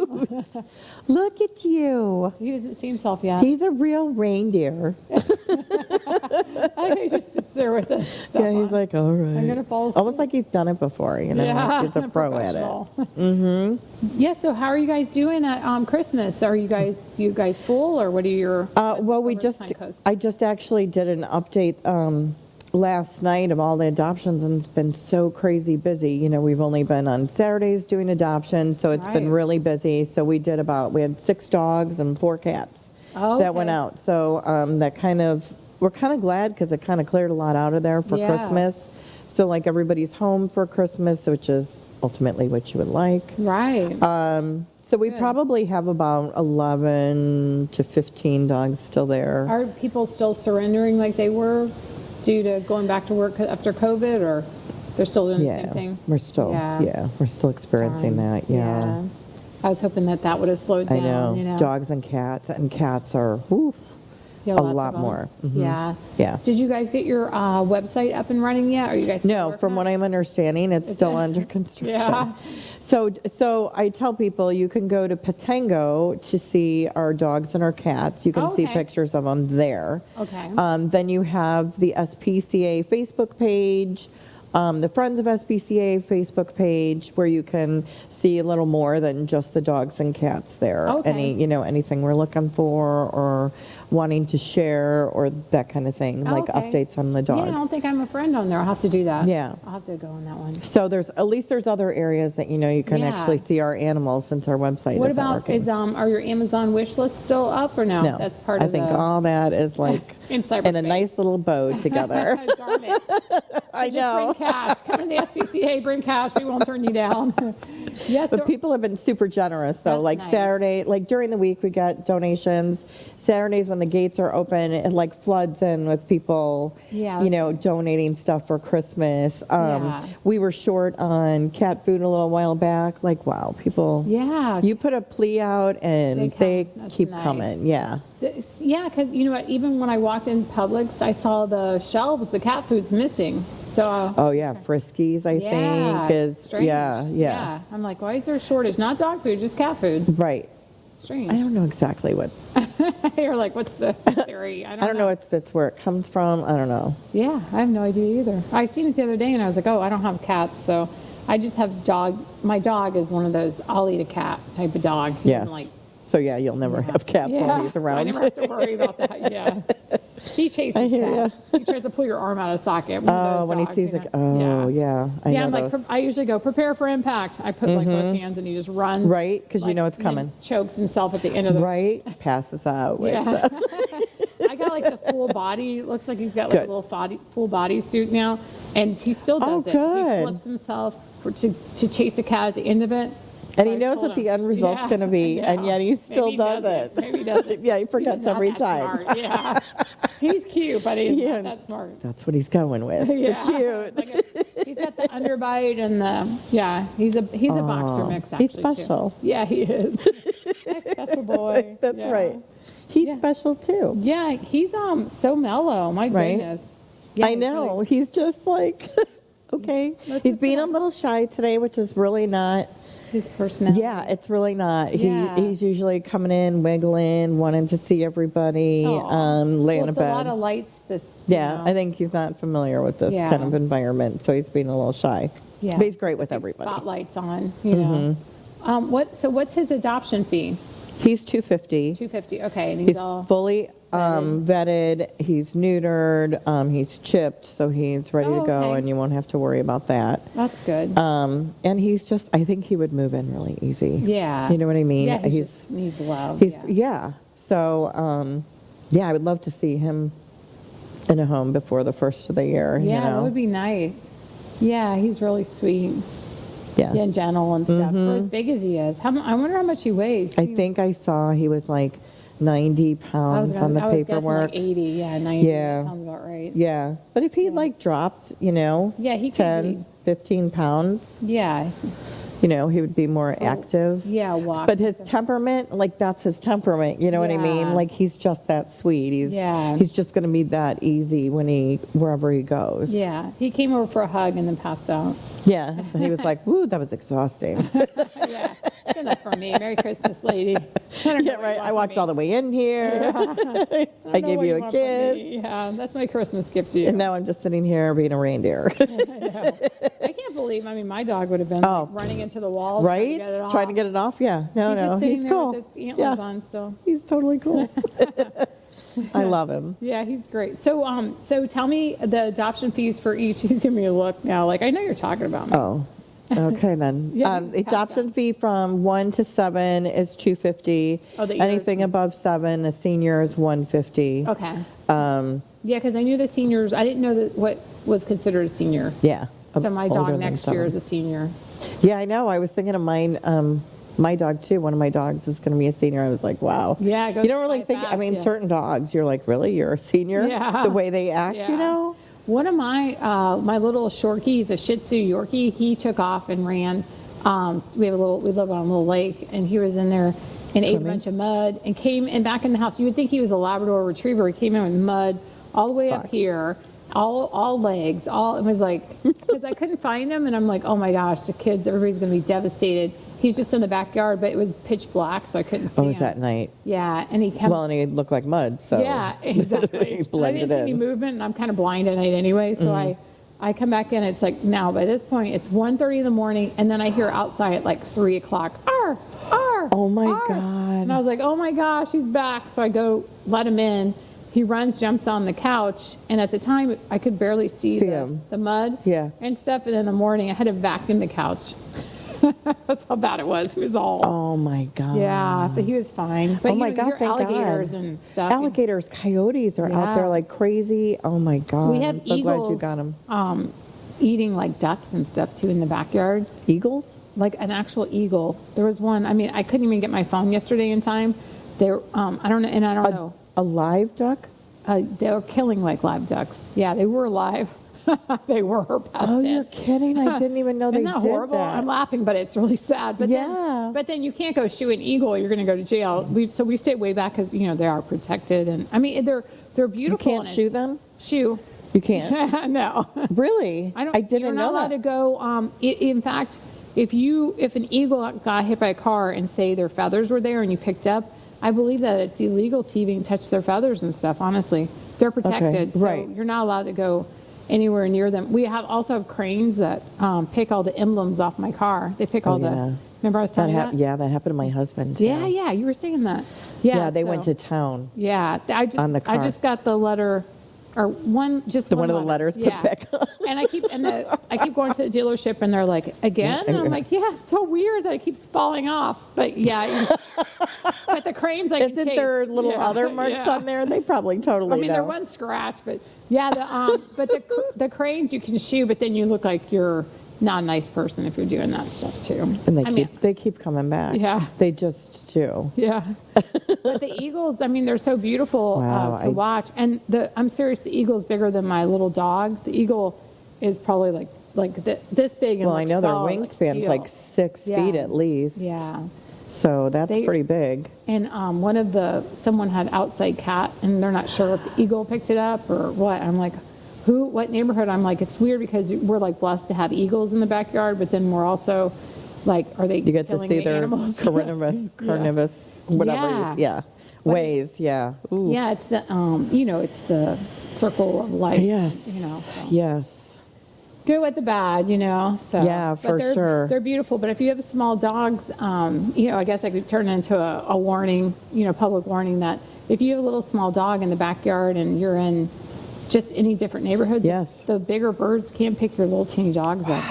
Look at you. He doesn't see himself yet. He's a real reindeer. I think he just sits there with the stuff Yeah, he's on. like, all right. I'm gonna fall asleep. Almost like he's done it before, Yeah, He's a pro at it. professional. Yeah. So how are you guys doing at Christmas? Are you guys full, or what are your? Well, over at Suncoast? I just actually did an update last night of all the adoptions, and it's been so crazy busy. We've only been on Saturdays doing adoptions, so it's been Right. really busy. So we had 6 dogs and 4 cats Oh, that went okay. out. So we're kind of glad because it kind of cleared a lot out of there for Yeah. Christmas. So like everybody's home for Christmas, which is ultimately what you would like. Right. So we Good. probably have about 11 to 15 dogs still there. Are people still surrendering like they were due to going back to work after COVID, or they're still doing the same thing? We're still, Yeah. we're still experiencing Darn. that, yeah. I was hoping that would have slowed I down, know, dogs and cats are, whew, Yeah, a lots of lot them. more. Mhm. Yeah. Yeah. Did you guys get your website up and running yet? Are you guys still No, working from on what it? I'm understanding, it's still under construction. Yeah. So I tell people you can go to Patango to see our dogs and our cats. You can Oh, see okay. pictures of them there. Okay. Then you have the SPCA Facebook page, the Friends of SPCA Facebook page, where you can see a little more than just the dogs and cats there. Okay. Anything we're looking for or wanting to share or that kind of thing, like Okay. updates on the Yeah, I don't dogs. think I'm a friend on there. I'll have to do that. Yeah. I'll have to go on that one. So at least there's other areas that you can Yeah. actually see our animals since our website What isn't about, working. are your Amazon wish lists still up or no? No, That's part I of think the, all that is like in in cyberspace. a nice little bow together. Darn it. I Just know. bring cash. Come to the SPCA, bring cash. We won't turn you down. Yes. But people have been super generous, though. That's Like nice. Saturday, like during the week, we got donations. Saturdays when the gates are open, it like floods in with people, Yeah, donating stuff for Christmas. Yeah. We were short on cat food a little while back. Like, wow, people. Yeah. You put a plea out and They they come. That's keep nice. coming. Yeah. Yeah, because you know what? Even when I walked in Publix, I saw the shelves, the cat food's missing. So, Oh, yeah. Friskies, I think. it's Is strange. yeah. I'm like, why is there a shortage? Not dog food, just cat food. Right. Strange. I don't know exactly what. You're like, what's the theory? I don't know if that's where it comes from. I don't know. Yeah, I have no idea either. I seen it the other day and I was like, oh, I don't have cats, so I just have dog. My dog is one of those I'll eat a cat type of dog. He doesn't Yes. like, So yeah, you'll never have cats while he's so around. I never have to worry about that. Yeah. He chases I hear ya. cats. He tries to pull your arm out of socket. One of Oh, those when he dogs, sees you like, know? oh yeah, I Yeah, know I'm like, those. I usually go, prepare for impact. I put like both hands and he just runs. Right, because you like, know it's and then coming. Chokes himself at the end of the. Right, passes out. wakes Yeah. up. I got like the full body. Looks like he's got like Good. a little full body suit now, and he still Oh, does it. good. He flips himself to chase a cat at the end of it. And So he I knows told what the him, end result's yeah, going to be, I and know. yet he Maybe still he does it. Maybe he doesn't. Yeah, he He's forgets just not every that time. Smart. Yeah, he's cute, but he's Yeah. not that smart. That's what he's going with. Yeah, Cute. He's got the underbite and the he's a boxer mix actually. he's special. Too. Yeah, he is. Special boy. That's Yeah. right. He's Yeah. special too. Yeah, he's so mellow. My Right? goodness. Yeah, I he's know. really- He's just like, okay. Let's He's just being go. a little shy today, which is really not. his personality. Yeah, it's really not. Yeah. He's usually coming in, wiggling, wanting to see everybody, Aw. laying Well, in it's bed. a lot of lights. Yeah, I think he's not familiar with this Yeah. kind of environment, so he's being a little shy. Yeah. But he's great with Big everybody. Mm-hmm. Spotlights on, you know. What's his adoption fee? He's 250. $250. Okay, and He's he's all fully vetted. He's neutered. He's chipped, so he's ready Oh, to go, okay. and you won't have to worry about that. that's good. And he's just, I think he would move in really easy. Yeah. You know what I mean? Yeah, he just needs love. He's, yeah. yeah. So, yeah, I would love to see him in a home before the first of the year. Yeah, you know? that would be nice. Yeah, he's really sweet. Yeah. and gentle and stuff. For as big as he is, I wonder how much he weighs. I think I saw he was like 90 pounds on the I was guessing paperwork. like 80, yeah, 90. Yeah. That sounds about right. Yeah. But if he like dropped, Yeah, he could 10, 15 pounds, Yeah, he would be more active. yeah, walk. But his temperament, like that's his temperament, you know what I mean? Yeah. Like he's just that sweet. He's just going to be that easy wherever he goes. Yeah, he came over for a hug and then passed out. Yeah. And he was like, woo, that was exhausting. Yeah, it's enough for me. Merry Christmas, lady. Yeah, right. I walked all the way in here. I gave you a kiss. Yeah, that's my Christmas gift to you. And now I'm just sitting here being a reindeer. I can't believe, my dog would have been like, running into the wall. Right? Trying to off. get it off? Yeah. No, He's just sitting he's there cool. with the antlers on still. He's totally cool. I love him. Yeah, he's great. So tell me the adoption fees for each. He's giving me a look now, like I know you're talking about me. Oh, okay then. Yeah, you just pass Adoption fee from 1 to 7 is $250. Oh, the years. Anything above 7, a senior is $150. Okay. Yeah, because I knew the seniors. I didn't know that what was considered a senior. Yeah. So my older dog than next year 7. is a senior. Yeah, I know. I was thinking of mine. My dog too. One of my dogs is going to be a senior. I was like, wow. Yeah, it goes You don't really by think. I fast, mean, yeah. certain dogs, you're like, really, you're a senior? Yeah. The way they act, Yeah. One of my little Shorkie, he's a Shih Tzu Yorkie. He took off and ran. We live on a little lake, and he was in there and ate a Swimming? bunch of mud and came in back in the house. You would think he was a Labrador Retriever. He came in with mud all the way up here, all legs, all. It was like because I couldn't find him, and I'm like, oh my gosh, the kids, everybody's gonna be devastated. He's just in the backyard, but it was pitch black, so I couldn't see Oh, him. was that night? Yeah, and he kept. Well, and he looked like mud, so. Yeah, exactly. He And I blended didn't see any in. movement, and I'm kind of blind at night anyway, so I come back in, it's like, now, by this point, it's 1:30 in the morning, and then I hear outside at like 3 o'clock, arr, arr, Oh my arr. God. And I was like, oh my gosh, he's back. So I go let him in. He runs, jumps on the couch, and at the time, I could barely see him. the mud Yeah. and stuff, and in the morning, I had to vacuum the couch. That's how bad it was. He was all... Oh my God. Yeah, but he was fine. But Oh my you God, hear thank alligators God. and stuff. Alligators, coyotes are out Yeah. there like crazy. Oh my God. We have I'm so eagles glad you got them. Eating like ducks and stuff too in the backyard, Eagles? like an actual eagle. There was one. I mean, I couldn't even get my phone yesterday in time. They're I don't know, and I don't know. A live duck? They were killing like live ducks. Yeah, they were alive. They were past Oh, you're tense. kidding. I didn't even know they Isn't that did horrible? that. I'm laughing, but it's really sad. But Yeah. then you can't go shoot an eagle. You're going to go to jail. So we stay way back because they are protected, and I mean they're You beautiful. can't and shoot it's- them? Shoot. You can't? No. Really? I don't. I didn't you're not know allowed that. to go. In fact, if an eagle got hit by a car and say their feathers were there and you picked up, I believe that it's illegal to even touch their feathers and stuff. Honestly, they're protected, so right. you're not allowed to go anywhere near them. We also have cranes that pick all the emblems off my car. They pick all yeah. the. Remember I was telling you that? Yeah, that happened to my husband. Too. Yeah, you were saying that. Yeah, they so- went to town. Yeah, on the I car. just got the letter, or one One of the letters put Yeah. back on. And I keep going to the dealership, and they're like, again? And I'm like, yeah, so weird that it keeps falling off. But yeah, but the cranes I can Isn't chase. there little Yeah, other marks yeah. on there? They probably totally I mean, know. there was scratch, but yeah, the cranes you can shoot, but then you look like you're not a nice person if you're doing that stuff too. And they keep coming back. Yeah. They just do. Yeah. But the eagles, I mean, they're so beautiful Wow, to watch. And I'm serious, the eagle's bigger than my little dog. The eagle is probably this big and Well, I know their wingspan's steel. like 6 feet Yeah. at least. Yeah. So that's pretty big. And someone had outside cat, and they're not sure if the eagle picked it up or what. I'm like, what neighborhood? I'm like, it's weird because we're like blessed to have eagles in the backyard, but then we're also like, are they You get to killing see the their animals? carnivorous, whatever. Yeah. Ways. Yeah. Ooh. Yeah, it's the it's the circle of life. Yes. So. Yes. Good with the bad, So Yeah, but for sure. They're beautiful, but if you have small dogs, I guess I could turn it into a warning, public warning that if you have a little small dog in the backyard and you're in just any different neighborhoods, Yes. the bigger birds can't pick your little teeny dogs up,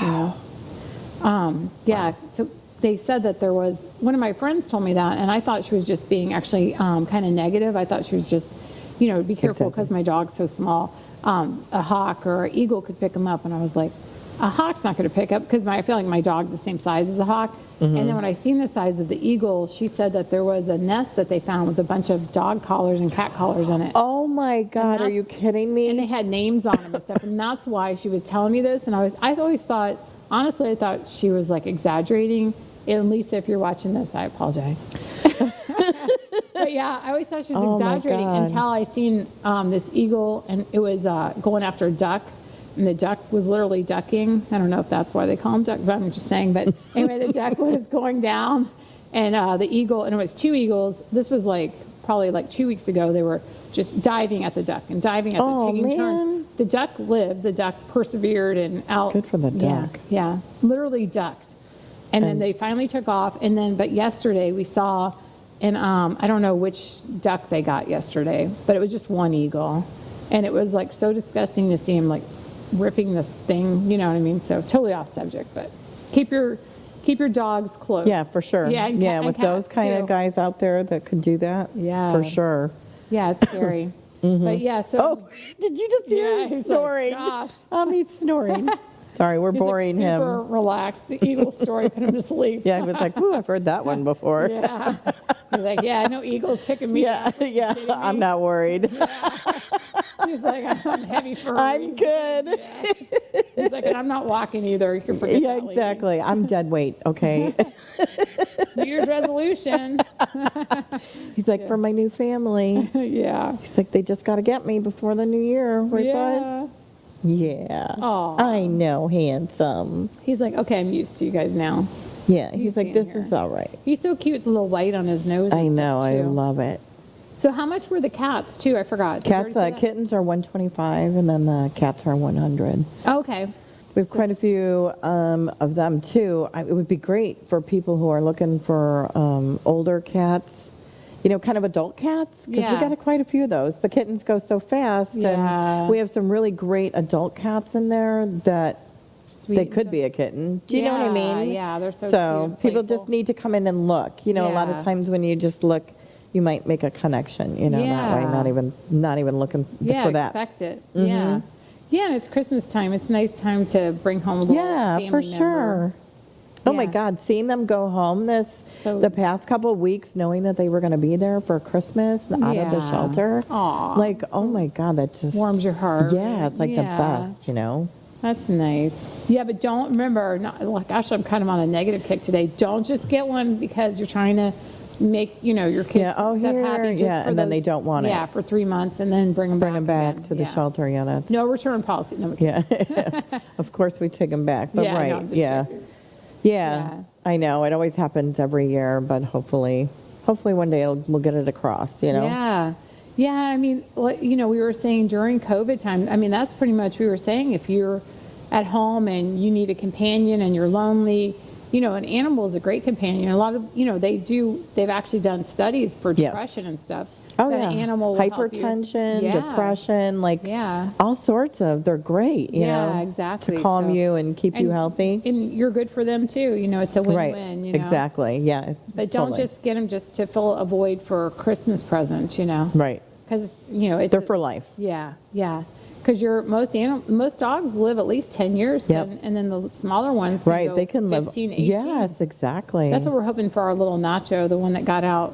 Yeah, so they said that there was, one of my friends told me that, and I thought she was just being actually kind of negative. I thought she was just, be careful because my dog's so small. A hawk or an eagle could pick them up, and I was like, a hawk's not going to pick up because I feel like my dog's the same size as a hawk. And then when I seen the size of the eagle, she said that there was a nest that they found with a bunch of dog collars and cat collars in it. Oh my God, are you kidding me? And they had names on them and stuff. And that's why she was telling me this. And I always thought, honestly, I thought she was like exaggerating. And Lisa, if you're watching this, I apologize. But yeah, I always thought she was exaggerating until I seen this eagle, and it was going after a duck. And the duck was literally ducking. I don't know if that's why they call them duck, but I'm just saying. But anyway, the duck was going down, and the eagle, and it was two eagles. This was probably 2 weeks ago. They were just diving at the duck and diving at the taking turns. The duck lived. The duck persevered and out. Good for the duck. Yeah, literally ducked. And then they finally took off. And then, but yesterday we saw, and I don't know which duck they got yesterday, but it was just one eagle, and it was so disgusting to see him ripping this thing, you know what I mean? So totally off subject, but keep your dogs close. Yeah, for sure. Yeah, and with those kind of guys out there that could do that. Yeah, for sure. Yeah, it's scary. But yeah, so. Oh, did you just hear him snoring? Gosh. He's snoring. Sorry, we're boring him. Super relaxed. The eagle story put him to sleep. Yeah, he was like, "Ooh, I've heard that one before." Yeah. He's like, "Yeah, I know eagles picking me up." Yeah, I'm not worried. Yeah. He's like, "I'm heavy for a I'm reason." good. Yeah. He's like, "And I'm not walking either. You can forget Yeah, that, lady." exactly. I'm dead weight. Okay. New Year's resolution. He's like, for my new family. Yeah. He's like, they just got to get me before the new year. Right, Yeah. bud? Yeah. Aw. I know, handsome. He's like, "Okay, I'm used to you guys now." Yeah, You he's like, stand this here. is all right. He's so cute, with the little white on his nose. And I know, stuff, I too. love it. So how much were the cats too? I forgot. Did you Cats, already say that? kittens are 125, and then the cats are 100. Oh, okay. We have quite a few of them too. It would be great for people who are looking for older cats, kind of adult cats, because we Yeah. got quite a few of those. The kittens go so fast, Yeah. and we have some really great adult cats in there that Sweet they and could stuff. be a kitten. Do you know what I mean? Yeah, they're so So cute, people playful. just need to come in and look. A lot Yeah. of times when you just look, you might make a connection. That way, Yeah. not even looking Yeah, for that. expect it. Yeah. Yeah, and it's Christmas time. It's a nice time to bring home a little Yeah, family for member. sure. Oh my Yeah. God, seeing them go home So- the past couple of weeks, knowing that they were going to be there for Christmas out of the Yeah. shelter. Aw, Oh my God, that just warms your heart. Yeah, it's like Yeah. the best. That's nice. Yeah, but don't remember, gosh, I'm kind of on a negative kick today. Don't just get one because you're trying to make, your kids Yeah, oh, stuff here, happy. Just yeah, for and then they those- don't want it. Yeah, for 3 months and then bring them Bring them back again. to the Yeah. shelter. Yeah, that's No return policy. No, yeah. Of course we take them back, but Yeah, no, right, I'm just yeah. joking. Yeah, Yeah. I know. It always happens every year, but hopefully one day we'll get it across. Yeah. Yeah, I mean, we were saying during COVID time, I mean, that's pretty much, we were saying if you're at home and you need a companion and you're lonely, an animal is a great companion. A lot of, they've actually done studies for Yes. depression and stuff. Oh that yeah, an animal will help you. hypertension, Yeah. depression, Yeah. all sorts of. They're great. Yeah, exactly. To calm So- you and keep you healthy. And you're good for them too. It's a Right. win-win, Exactly. Yeah. But don't totally. just get them just to fill a void for Christmas presents, Right. Because, it's They're for life. Yeah, yeah. Because most dogs live at least 10 years, Yep. and then the smaller ones can Right. go They can 15, live. 18. Yes, exactly. That's what we're hoping for our little Nacho, the one that got out,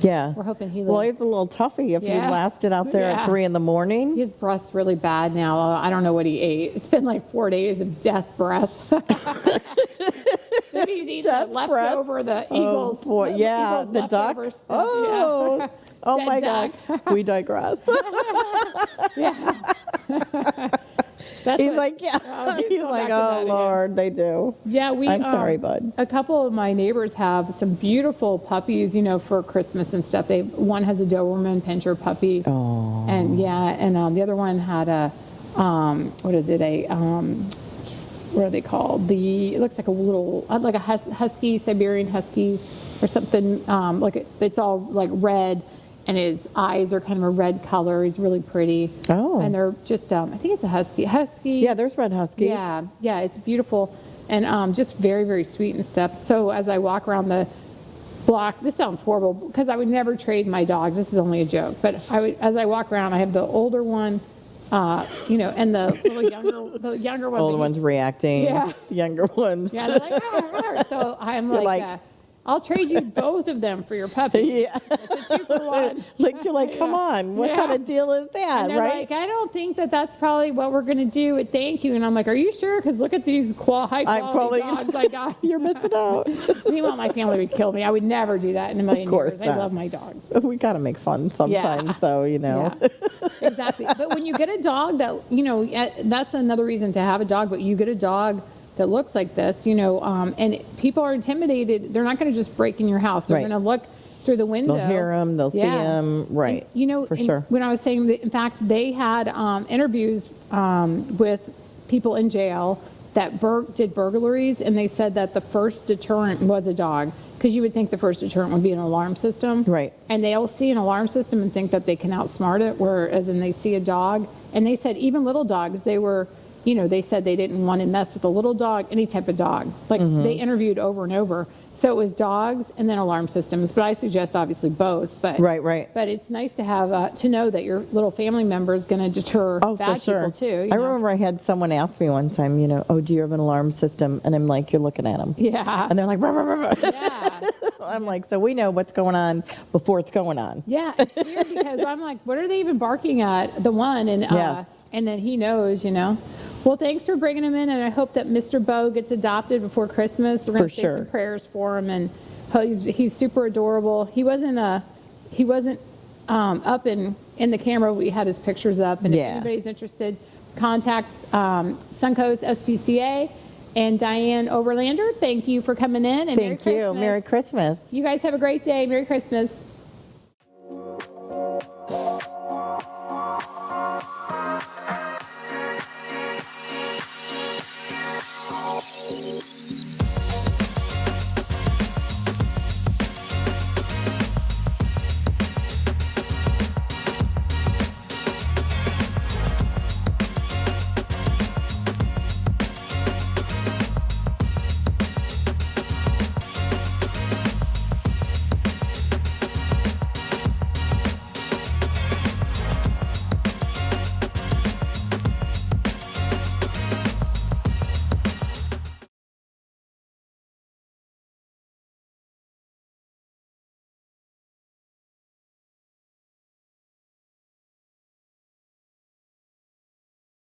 Yeah. We're hoping he Well, lives. he's a little toughy if he Yeah. lasted out there Yeah. at 3 a.m. His breath's really bad now. I don't know what he ate. It's been like 4 days of death breath. Maybe he's eating Death the breath? leftover, the Eagles. Oh boy, yeah, Eagles the duck. leftover stuff. Oh, oh Dead my duck. God. We digress. Yeah. That's He's what- like, yeah. Oh, He's going like, back to that oh again. Lord, they do. Yeah, I'm sorry, bud. A couple of my neighbors have some beautiful puppies, for Christmas and stuff. One has a Doberman Pinscher puppy. Oh. And the other one had a, what is it? What are they called? It looks like a little, like a husky, Siberian husky or something. It's all like red, and his eyes are kind of a red color. He's really pretty. Oh. And they're just, I think it's a husky. Yeah, there's red huskies. Yeah, it's beautiful and just very, very sweet and stuff. So as I walk around the block, this sounds horrible because I would never trade my dogs. This is only a joke, but as I walk around, I have the older one, and the younger one. Older ones reacting. Yeah. The younger ones. Yeah, they're like, "Arr." So I'm You're like, like- I'll trade you both of them for your puppy. Yeah. It's a 2-for-1. Like, you're like, come Yeah. on, what Yeah. kind of deal is that, And they're right? like, I don't think that's probably what we're going to do. Thank you. And I'm like, are you sure? Because look at these high quality dogs I got. You're missing out. Meanwhile, my family would kill me. I would never do that in a million course years. I not. love my dogs. We got to make fun sometimes, though, Yeah, exactly. But when you get a dog that, that's another reason to have a dog, but you get a dog that looks like this, and people are intimidated. They're not going to just break in your house. They're Right. going to look through the window. They'll hear them, they'll see them, right. And, for and sure. when I was saying that, in fact, they had interviews with people in jail that did burglaries, and they said that the first deterrent was a dog, because you would think the first deterrent would be an alarm system. Right. And they'll see an alarm system and think that they can outsmart it, whereas when they see a dog, and they said even little dogs, they said they didn't want to mess with a little dog, any type of dog. Like they interviewed over and over. So it was dogs and then alarm systems, but I suggest obviously both. But Right. But it's nice to have to know that your little family member is going to deter Oh, bad for sure. people too. I remember I had someone ask me one time, oh, do you have an alarm system? And I'm like, you're looking at them. Yeah. And they're like, rah, rah, rah, rah. Yeah. I'm like, so we know what's going on before it's going on. Yeah. It's weird because I'm like, what are they even barking at? The one Yes. and then he knows. Well, thanks for bringing him in, and I hope that Mr. Bo gets adopted before Christmas. We're going to say some prayers for him, and he's super adorable. He wasn't up in the camera. We had his pictures up, and if anybody's interested, contact Suncoast SPCA and Diane Overlander. Thank you for coming in, and Thank you. Merry Christmas. You guys have a great day. Merry Christmas.